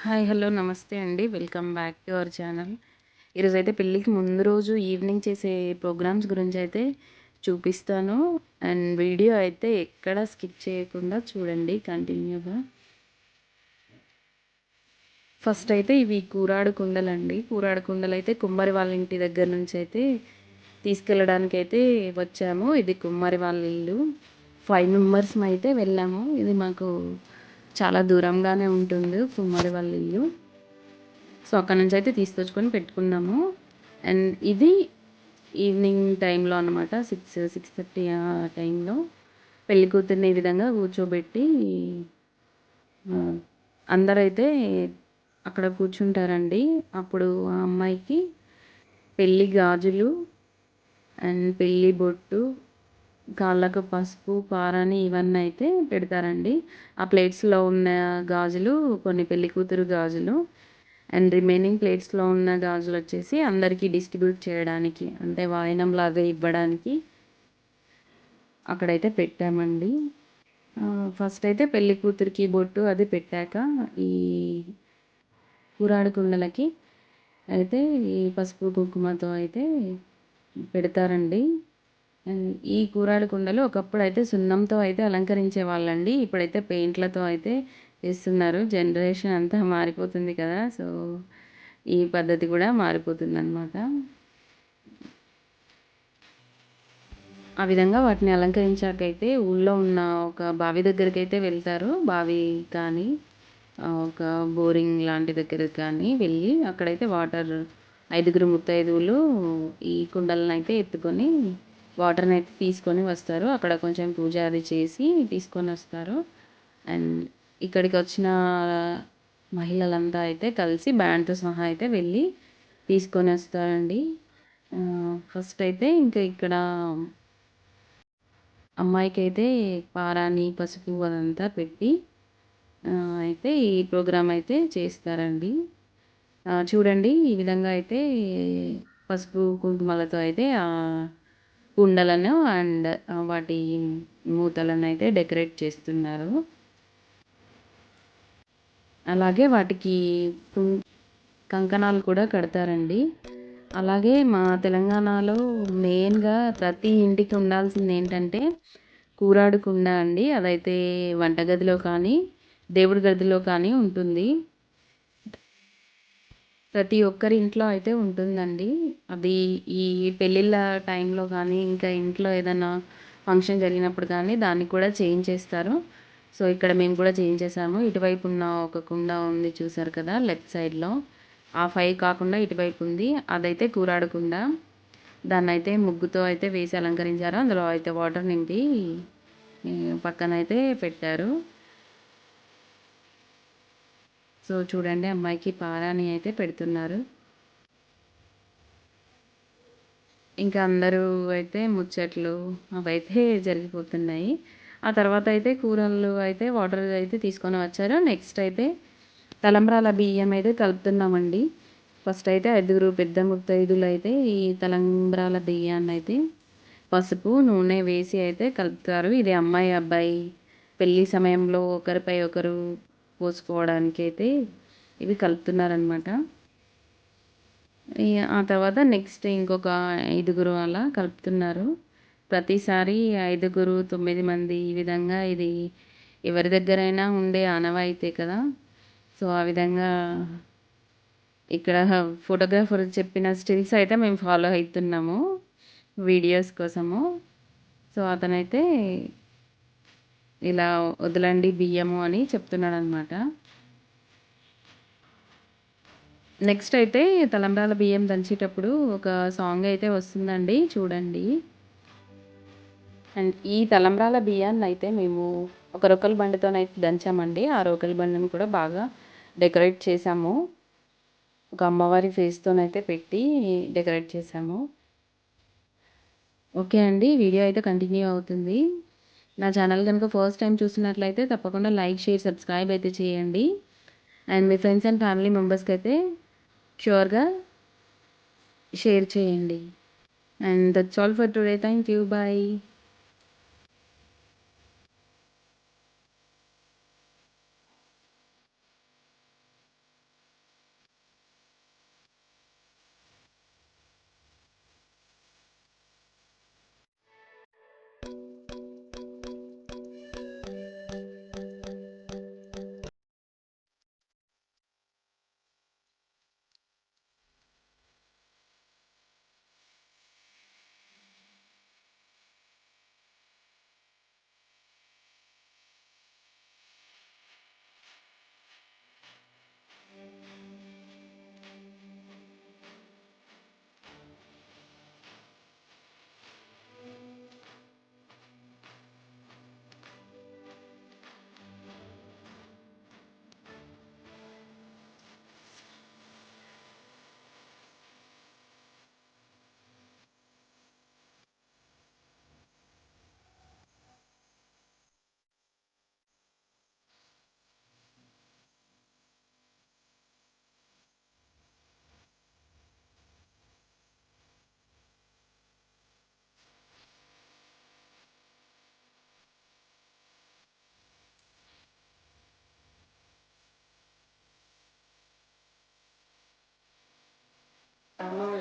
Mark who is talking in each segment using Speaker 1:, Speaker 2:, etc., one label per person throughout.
Speaker 1: Hi. Hello. నమస్తే అండి. Welcome back to our channel. ఈరోజైతే పెళ్ళికి ముందు రోజు ఈవినింగ్ చేసే ప్రోగ్రామ్స్ గురించయితే చూపిస్తాను. అండ్ వీడియో అయితే ఎక్కడ స్కిప్ చేయకుండా చూడండి కంటిన్యూగా. ఫస్ట్ అయితే ఇవి కూరాడు కుండలండి. కూరాడు కుండలైతే కుమ్మరి వాళ్ళ ఇంటి దగ్గర నుంచయితే తీసుకెళ్ళడానికైతే వచ్చాము. ఇది కుమ్మరి వాళ్ళ ఇల్లు. 5 మెంబర్స్‌మైతే వెళ్ళాము. ఇది మాకు చాలా దూరంగానే ఉంటుంది కుమ్మరి వాళ్ళ ఇల్లు. సో, అక్కడి నుంచయితే తీసుకొచ్చుకొని పెట్టుకున్నాము. అండ్ ఇది ఈవినింగ్ టైంలో అనమాట. 6:30 ఆ టైంలో పెళ్ళికూతురిని ఈ విధంగా కూర్చోబెట్టి అందరైతే అక్కడ కూర్చుంటారండి. అప్పుడు ఆ అమ్మాయికి పెళ్లి గాజులు అండ్ పెళ్లి బొట్టు, కాళ్ళకు పసుపు, పారాని ఇవన్నీ అయితే పెడతారండి. ఆ ప్లేట్స్‌లో ఉన్న గాజులు కొన్ని పెళ్ళికూతురు గాజులు. అండ్ రిమైనింగ్ ప్లేట్స్‌లో ఉన్న గాజులొచ్చేసి అందరికీ డిస్ట్రిబ్యూట్ చేయడానికి, అంటే వాయినంలాగా ఇవ్వడానికి అక్కడైతే పెట్టామండి. ఫస్ట్ అయితే పెళ్లి కూతురికి బొట్టు అది పెట్టాక, ఈ కూరాడు కుండలకి అయితే ఈ పసుపు, కుంకుమతో అయితే పెడతారండి. అండ్ ఈ కూరాడు కుండలు ఒకప్పుడైతే సున్నంతో అయితే అలంకరించేవాళ్ళండి. ఇప్పుడైతే పెయింట్‌లతో అయితే చేస్తున్నారు. జనరేషన్ అంతా మారిపోతుంది కదా! సో, ఈ పద్ధతి కూడా మారిపోతుందనమాట. ఆ విధంగా వాటిని అలంకరించాకైతే ఊళ్ళో ఉన్న ఒక బావి దగ్గరికైతే వెళ్తారు. బావి కానీ ఒక బోరింగ్ లాంటి దగ్గరికి కానీ వెళ్ళి అక్కడైతే వాటర్ 5గురు ముత్తైదువులు ఈ కుండలనైతే ఎత్తుకొని వాటర్‌నైతే తీసుకొని వస్తారు. అక్కడ కొంచెం పూజ అది చేసి తీసుకొనొస్తారు. అండ్ ఇక్కడికొచ్చిన మహిళలంతా అయితే కలిసి బ్యాండ్‌తో సహా అయితే వెళ్ళి తీసుకొనొస్తారండి. ఫస్ట్ అయితే ఇంకా ఇక్కడ అమ్మాయికైతే పారాని, పసుపు అదంతా పెట్టి అయితే ఈ ప్రోగ్రామ్ అయితే చేస్తారండి. చూడండి ఈ విధంగా అయితే పసుపు, కుంకుమలతో అయితే కుండలను అండ్ వాటి మూతలనైతే డెకరేట్ చేస్తున్నారు. అలాగే వాటికి కంకణాలు కూడా కడతారండి. అలాగే మా తెలంగాణలో మెయిన్‌గా ప్రతి ఇంటికి ఉండాల్సిందేంటంటే కూరాడు కుండ అండి. అదైతే వంటగదిలో కానీ, దేవుడి గదిలో కానీ ఉంటుంది. ప్రతి ఒక్కరి ఇంట్లో అయితే ఉంటుందండి. అది ఈ పెళ్ళిళ్ళ టైంలో కానీ, ఇంకా ఇంట్లో ఏదన్నా ఫంక్షన్ జరిగినప్పుడు కానీ దాన్ని కూడా చేయించేస్తారు. సో, ఇక్కడ మేము కూడా చేయించేసాము. ఇటువైపు ఉన్న ఒక కుండ ఉంది చూసారు కదా! లెఫ్ట్ సైడ్‌లో. ఆ 5 కాకుండా ఇటువైపు ఉంది. అదైతే కూరాడు కుండ. దాన్నైతే ముగ్గుతో అయితే వేసి అలంకరించారు. అందులో అయితే వాటర్ నింపి పక్కనైతే పెట్టారు. సో, చూడండి అమ్మాయికి పారాని అయితే పెడుతున్నారు. ఇంకా అందరూ అయితే ముచ్చట్లు అవైతే జరిగిపోతున్నాయి. ఆ తర్వాత అయితే కూరలు అయితే వాటర్ అయితే తీసుకొని వచ్చారు. నెక్స్ట్ అయితే తలంబ్రాల బియ్యం అయితే కలుపుతున్నామండి. ఫస్ట్ అయితే 5గురు పెద్ద ముత్తైదులైతే ఈ తలంబ్రాల బియ్యాన్నయితే పసుపు, నూనె వేసి అయితే కలుపుతారు. ఇది అమ్మాయి, అబ్బాయి పెళ్లి సమయంలో ఒకరిపై ఒకరు పోసుకోవడానికైతే ఇవి కలుపుతున్నారనమాట. ఆ తర్వాత నెక్స్ట్ ఇంకొక 5గురు అలా కలుపుతున్నారు. ప్రతిసారి 5గురు, 9 మంది ఈ విధంగా ఇది ఎవరి దగ్గరైనా ఉండే ఆనవాయితీ కదా! సో, ఆ విధంగా ఇక్కడ ఫోటోగ్రాఫర్ చెప్పిన స్టిల్స్ అయితే మేము ఫాలో అయితున్నాము వీడియోస్ కోసము. సో, అతనైతే ఇలా వదలండి బియ్యము అని చెప్తున్నాడనమాట. నెక్స్ట్ అయితే తలంబ్రాల బియ్యం దంచేటప్పుడు ఒక సాంగ్ అయితే వస్తుందండి చూడండి. అండ్ ఈ తలంబ్రాల బియ్యాన్నయితే మేము ఒక రొకలి బండితోనైతే దంచామండి. ఆ రొకలి బండిని కూడా బాగా డెకరేట్ చేశాము. ఒక అమ్మవారి ఫేస్‌తోనైతే పెట్టి డెకరేట్ చేశాము. ఓకే అండి. వీడియో అయితే కంటిన్యూ అవుతుంది. నా ఛానల్ గనుక ఫస్ట్ టైమ్ చూస్తున్నట్లయితే తప్పకుండా లైక్, షేర్, సబ్స్క్రైబ్ అయితే చేయండి. అండ్ మీ ఫ్రెండ్స్ అండ్ ఫ్యామిలీ మెంబర్స్‌కైతే ష్యూర్‌గా షేర్ చేయండి. And that's all for today. Thank you. Bye.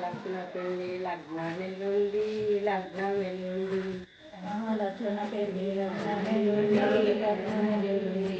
Speaker 2: లగ్న పెళ్ళి లగ్నం వెల్లుండి లగ్నం వెల్లుండి లగ్న పెళ్ళి లగ్నం వెల్లుండి లగ్నం వెల్లుండి